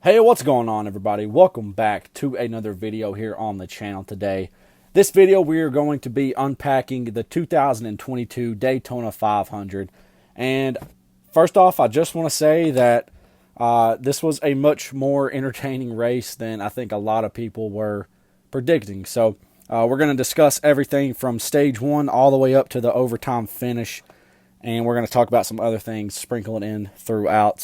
Hey, what's going on, everybody? Welcome back to another video here on the channel today. This video, we are going to be unpacking the 2022 Daytona 500. And first off, I just want to say that this was a much more entertaining race than I think a lot of people were predicting. So we're going to discuss everything from stage one all the way up to the overtime finish. And we're going to talk about some other things, sprinkle it in throughout.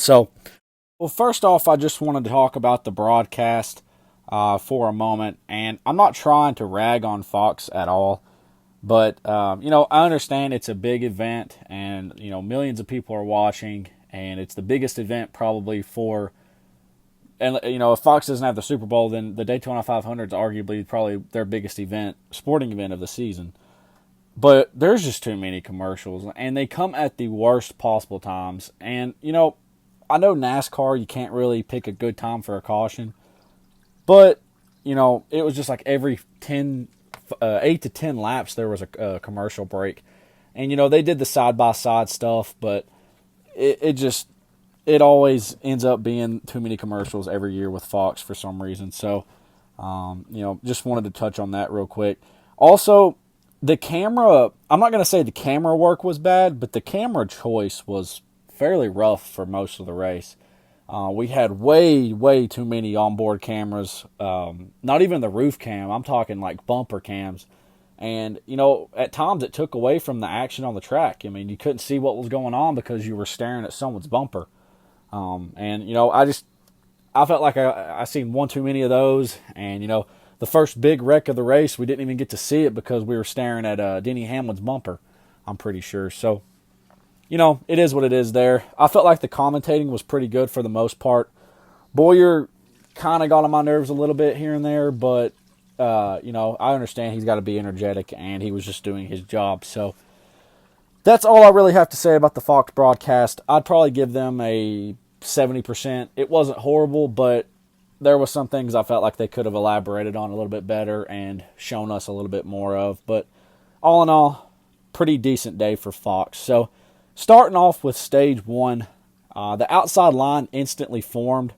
Well, first off, I just wanted to talk about the broadcast for a moment, and I'm not trying to rag on Fox at all, but, I understand it's a big event, and, millions of people are watching, and it's the biggest event probably and, if Fox doesn't have the Super Bowl, then the Daytona 500 is arguably probably their biggest sporting event of the season. But there's just too many commercials, and they come at the worst possible times, and, I know NASCAR, you can't really pick a good time for a caution, but, it was just like every 8 to 10 laps, there was a commercial break. And, they did the side-by-side stuff, but it always ends up being too many commercials every year with Fox for some reason. So, just wanted to touch on that real quick. Also, the camera, I'm not going to say the camera work was bad, but the camera choice was fairly rough for most of the race. We had way too many onboard cameras. Not even the roof cam. I'm talking like bumper cams. And, at times it took away from the action on the track. I mean, you couldn't see what was going on because you were staring at someone's bumper. I felt like I seen one too many of those. And, the first big wreck of the race, we didn't even get to see it because we were staring at Denny Hamlin's bumper, I'm pretty sure. So, it is what it is there. I felt like the commentating was pretty good for the most part. Boyer kind of got on my nerves a little bit here and there, but, I understand he's got to be energetic, and he was just doing his job. So that's all I really have to say about the Fox broadcast. I'd probably give them a 70%. It wasn't horrible, but there were some things I felt like they could have elaborated on a little bit better and shown us a little bit more of. But all in all, pretty decent day for Fox. So starting off with stage one, the outside line instantly formed,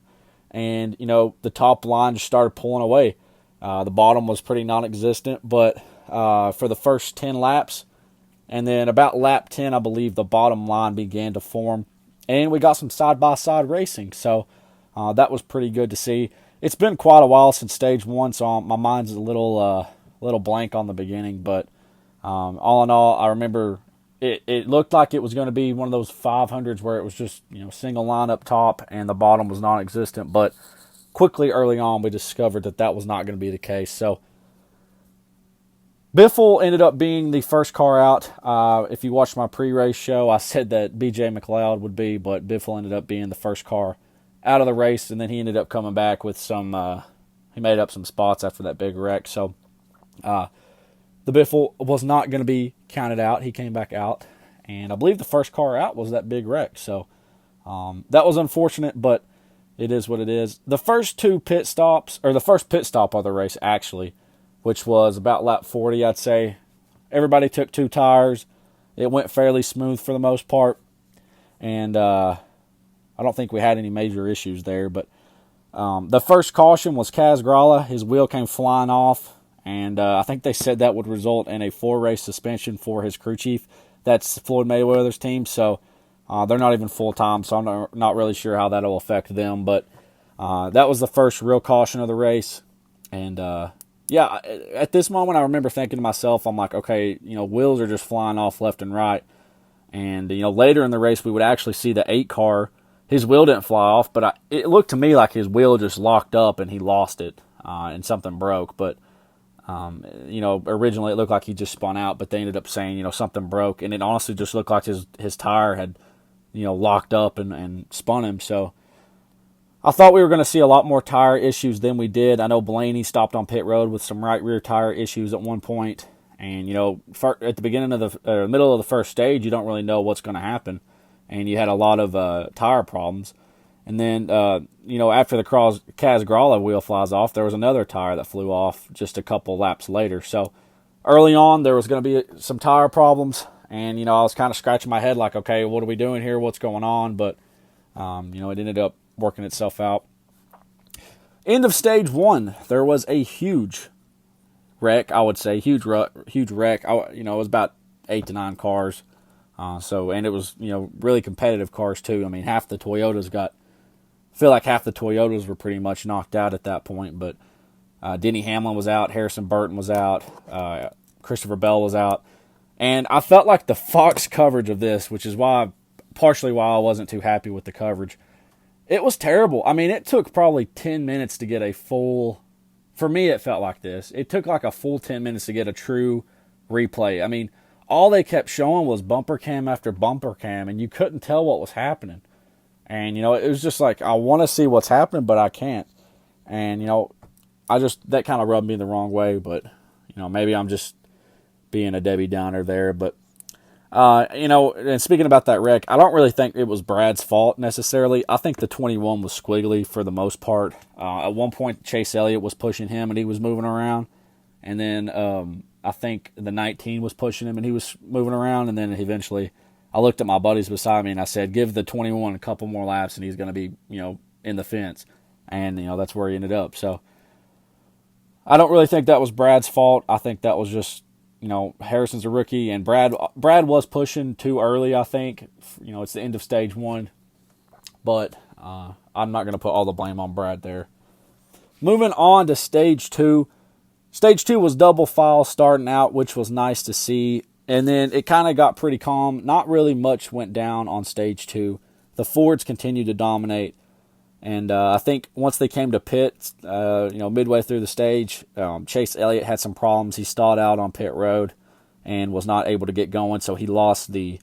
and, the top line just started pulling away. The bottom was pretty non-existent, but for the first 10 laps, and then about lap 10, I believe, the bottom line began to form, and we got some side-by-side racing, so that was pretty good to see. It's been quite a while since stage one, so my mind's a little blank on the beginning, but all in all, I remember it looked like it was going to be one of those 500s where it was just, single line up top and the bottom was non-existent. But quickly early on, we discovered that was not going to be the case. So Biffle ended up being the first car out. If you watched my pre-race show, I said that B.J. McLeod would be, but Biffle ended up being the first car out of the race, and then he ended up coming back with he made up some spots after that big wreck. So the Biffle was not going to be counted out. He came back out, and I believe the first car out was that big wreck. So that was unfortunate, but it is what it is. The first pit stop of the race, actually, which was about lap 40, I'd say. Everybody took 2 tires. It went fairly smooth for the most part, and I don't think we had any major issues there. But the first caution was Kaz Grala. His wheel came flying off. And I think they said that would result in a 4-race suspension for his crew chief. That's Floyd Mayweather's team, so they're not even full-time, so I'm not really sure how that will affect them. But that was the first real caution of the race. And, at this moment, I remember thinking to myself, I'm like, okay, wheels are just flying off left and right. And, later in the race, we would actually see the 8 car. His wheel didn't fly off, but it looked to me like his wheel just locked up and he lost it and something broke. But originally it looked like he just spun out, but they ended up saying, something broke, and it honestly just looked like his tire had, locked up and spun him. So I thought we were going to see a lot more tire issues than we did. I know Blaney stopped on pit road with some right rear tire issues at one point, and, at the beginning of the middle of the first stage, you don't really know what's going to happen, and you had a lot of tire problems. And then, after the Kaz Grala wheel flies off, there was another tire that flew off just a couple laps later. So early on, there was going to be some tire problems. And, I was kind of scratching my head like, okay, what are we doing here? What's going on? But, it ended up working itself out. End of stage 1, there was a huge wreck, I would say. Huge wreck. It was about 8 to 9 cars. And it was, really competitive cars too. I mean, half the Toyotas were pretty much knocked out at that point. But Denny Hamlin was out, Harrison Burton was out, Christopher Bell was out. And I felt like the Fox coverage of this, which is partially why I wasn't too happy with the coverage, it was terrible. I mean, it took probably 10 minutes to get a full, for me it felt like this, it took like a full 10 minutes to get a true replay. I mean, all they kept showing was bumper cam after bumper cam, and you couldn't tell what was happening. And, it was just like, I want to see what's happening, but I can't. And, that kind of rubbed me the wrong way, but, maybe I'm just being a Debbie Downer there. But, and speaking about that wreck, I don't really think it was Brad's fault necessarily. I think the 21 was squiggly for the most part. At one point, Chase Elliott was pushing him, and he was moving around. And then, I think the 19 was pushing him and he was moving around. And then eventually I looked at my buddies beside me and I said, give the 21 a couple more laps and he's going to be, in the fence. And, that's where he ended up. So I don't really think that was Brad's fault. I think that was just, Harrison's a rookie and Brad was pushing too early, I think. It's the end of stage 1. But I'm not going to put all the blame on Brad there. Moving on to stage 2. Stage 2 was double file starting out, which was nice to see. And then it kind of got pretty calm. Not really much went down on stage 2. The Fords continued to dominate. And I think once they came to pit, midway through the stage, Chase Elliott had some problems. He stalled out on pit road and was not able to get going. So he lost he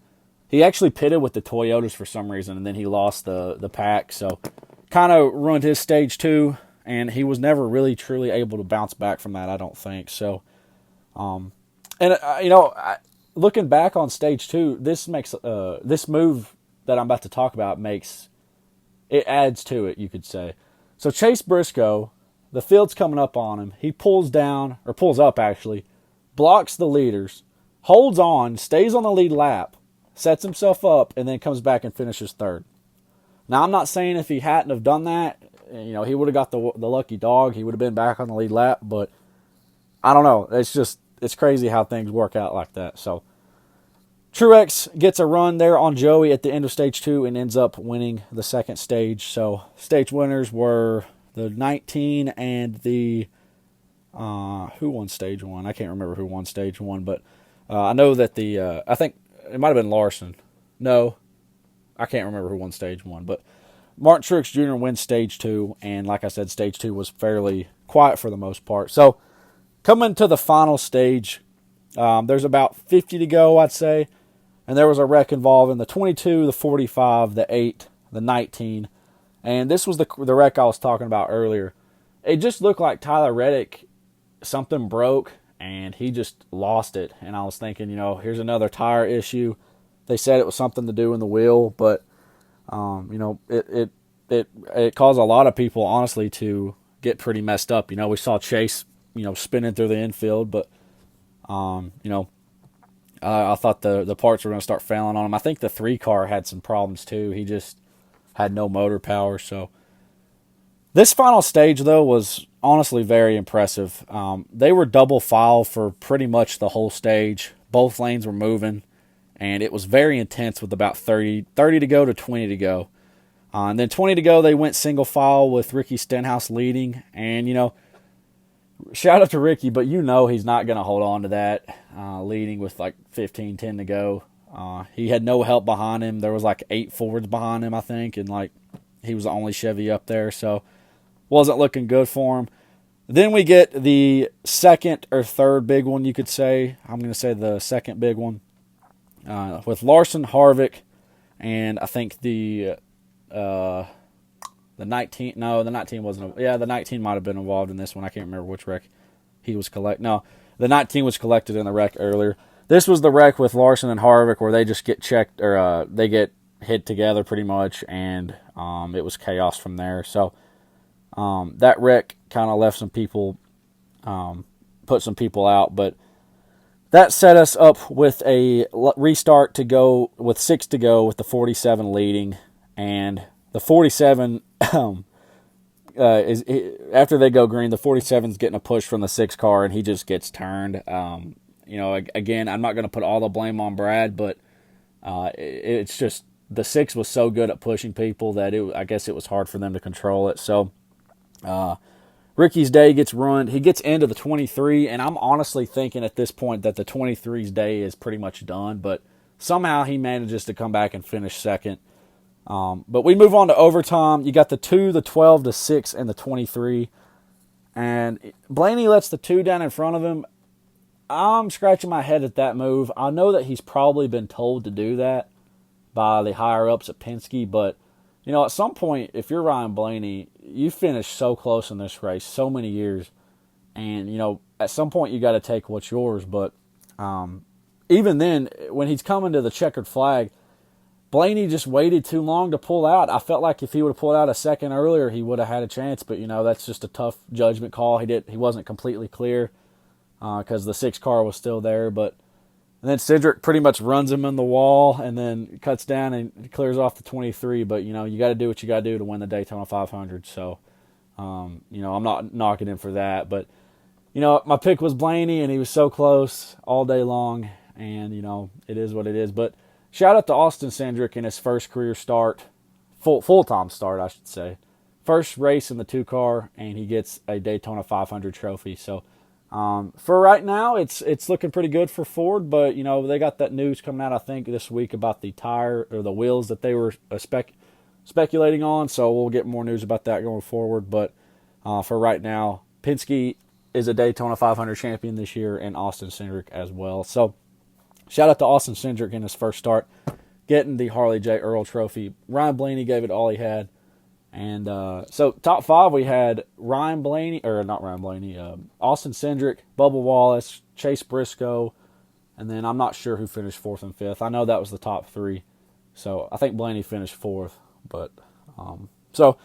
actually pitted with the Toyotas for some reason, and then he lost the pack. So kind of ruined his stage 2. And he was never really truly able to bounce back from that, I don't think. So, looking back on stage 2, this move that I'm about to talk about adds to it, you could say. So Chase Briscoe, the field's coming up on him. He pulls up actually, blocks the leaders, holds on, stays on the lead lap, sets himself up, and then comes back and finishes third. Now, I'm not saying if he hadn't have done that, he would have got the lucky dog. He would have been back on the lead lap, but I don't know. It's crazy how things work out like that. So Truex gets a run there on Joey at the end of stage 2 and ends up winning the second stage. So stage winners were the 19 and the who won stage 1? I can't remember who won stage 1, but I know that I think it might have been Larson. No, I can't remember who won stage 1, but Martin Truex Jr. wins stage 2, and like I said, stage 2 was fairly quiet for the most part. So, coming to the final stage, there's about 50 to go, I'd say, and there was a wreck involving the 22, the 45, the 8, the 19, and this was the wreck I was talking about earlier. It just looked like Tyler Reddick, something broke, and he just lost it, and I was thinking, here's another tire issue. They said it was something to do in the wheel, but it caused a lot of people, honestly, to get pretty messed up. We saw Chase, spinning through the infield, but, I thought the parts were going to start failing on him. I think the 3 car had some problems, too. He just had no motor power. So this final stage, though, was honestly very impressive. They were double file for pretty much the whole stage. Both lanes were moving. And it was very intense with about 30 to go to 20 to go. And then 20 to go, they went single file with Ricky Stenhouse leading. And, shout out to Ricky, but he's not going to hold on to that leading with like 10 to go. He had no help behind him. There was like 8 Fords behind him, I think. And he was the only Chevy up there. So wasn't looking good for him. Then we get the second or third big one, you could say. I'm going to say the second big one. With Larson, Harvick, and I think the 19. No, the 19 wasn't. The 19 might have been involved in this one. I can't remember which wreck he was No, the 19 was collected in the wreck earlier. This was the wreck with Larson and Harvick where they just get checked or they get hit together pretty much, and it was chaos from there. So that wreck kind of left some people, put some people out, but. That set us up with a restart to go with 6 to go with the 47 leading. And the 47 after they go green, the 47's getting a push from the 6 car, and he just gets turned. Again, I'm not going to put all the blame on Brad, but it's just the 6 was so good at pushing people that I guess it was hard for them to control it. So Ricky's day gets ruined. He gets into the 23, and I'm honestly thinking at this point that the 23's day is pretty much done, but somehow he manages to come back and finish second. But we move on to overtime. You got the 2, the 12, the 6, and the 23. And Blaney lets the 2 down in front of him. I'm scratching my head at that move. I know that he's probably been told to do that by the higher-ups at Penske, but, at some point, if you're Ryan Blaney, you finished so close in this race so many years, and, at some point you got to take what's yours. But even then, when he's coming to the checkered flag, Blaney just waited too long to pull out. I felt like if he would have pulled out a second earlier, he would have had a chance. But, that's just a tough judgment call. He wasn't completely clear because the 6 car was still there. And then Cedric pretty much runs him in the wall and then cuts down and clears off the 23. But, you got to do what you got to do to win the Daytona 500. So, I'm not knocking him for that. But, my pick was Blaney, and he was so close all day long. And, it is what it is. But shout out to Austin Cindric in his first career start, full-time start, I should say. First race in the 2 car, and he gets a Daytona 500 trophy. So, for right now, it's looking pretty good for Ford. But, they got that news coming out, I think, this week about the tire or the wheels that they were speculating on. So we'll get more news about that going forward. But for right now, Penske is a Daytona 500 champion this year, and Austin Cindric as well. So, shout out to Austin Cindric in his first start, getting the Harley J. Earl Trophy. Ryan Blaney gave it all he had. And so top 5, we had Austin Cindric, Bubba Wallace, Chase Briscoe, and then I'm not sure who finished 4th and 5th. I know that was the top 3. So I think Blaney finished 4th. But so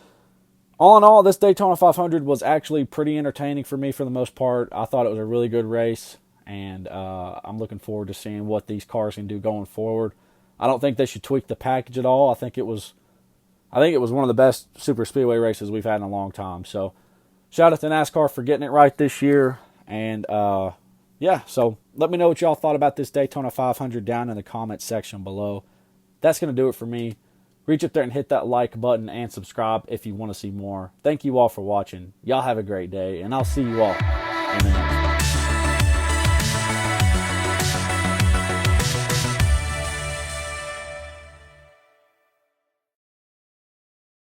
all in all, this Daytona 500 was actually pretty entertaining for me for the most part. I thought it was a really good race. And I'm looking forward to seeing what these cars can do going forward. I don't think they should tweak the package at all. I think it was one of the best super speedway races we've had in a long time. So shout out to NASCAR for getting it right this year. And so let me know what y'all thought about this Daytona 500 down in the comments section below. That's going to do it for me. Reach up there and hit that like button and subscribe if you want to see more. Thank you all for watching. Y'all have a great day, and I'll see you all in the next